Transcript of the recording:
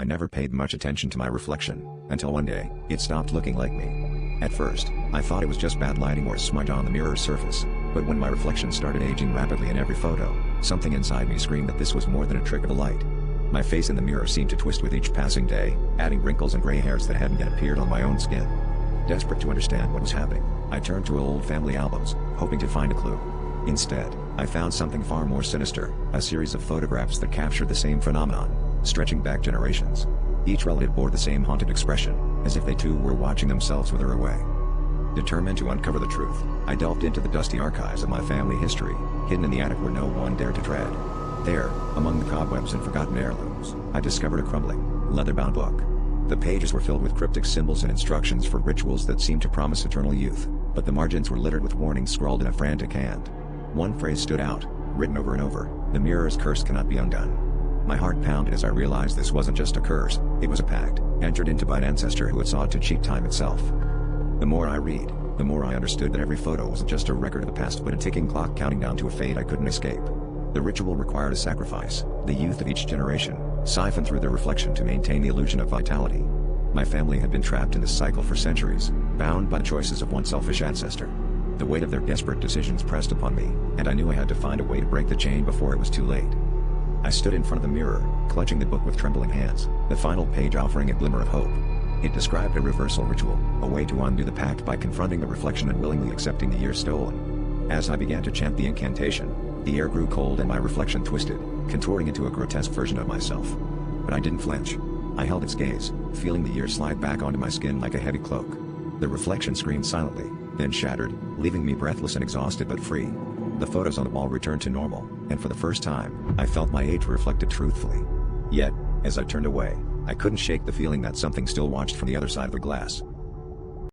I never paid much attention to my reflection, until one day, it stopped looking like me. At first, I thought it was just bad lighting or a smudge on the mirror's surface, but when my reflection started aging rapidly in every photo, something inside me screamed that this was more than a trick of the light. My face in the mirror seemed to twist with each passing day, adding wrinkles and gray hairs that hadn't yet appeared on my own skin. Desperate to understand what was happening, I turned to old family albums, hoping to find a clue. Instead, I found something far more sinister, a series of photographs that captured the same phenomenon, stretching back generations. Each relative bore the same haunted expression, as if they too were watching themselves wither away. Determined to uncover the truth, I delved into the dusty archives of my family history, hidden in the attic where no one dared to tread. There, among the cobwebs and forgotten heirlooms, I discovered a crumbling, leather-bound book. The pages were filled with cryptic symbols and instructions for rituals that seemed to promise eternal youth, but the margins were littered with warnings scrawled in a frantic hand. One phrase stood out, written over and over: "The mirror's curse cannot be undone." My heart pounded as I realized this wasn't just a curse, it was a pact, entered into by an ancestor who had sought to cheat time itself. The more I read, the more I understood that every photo wasn't just a record of the past but a ticking clock counting down to a fate I couldn't escape. The ritual required a sacrifice, the youth of each generation, siphoned through their reflection to maintain the illusion of vitality. My family had been trapped in this cycle for centuries, bound by the choices of one selfish ancestor. The weight of their desperate decisions pressed upon me, and I knew I had to find a way to break the chain before it was too late. I stood in front of the mirror, clutching the book with trembling hands, the final page offering a glimmer of hope. It described a reversal ritual, a way to undo the pact by confronting the reflection and willingly accepting the years stolen. As I began to chant the incantation, the air grew cold and my reflection twisted, contouring into a grotesque version of myself. But I didn't flinch. I held its gaze, feeling the years slide back onto my skin like a heavy cloak. The reflection screamed silently, then shattered, leaving me breathless and exhausted but free. The photos on the wall returned to normal, and for the first time, I felt my age reflected truthfully. Yet, as I turned away, I couldn't shake the feeling that something still watched from the other side of the glass.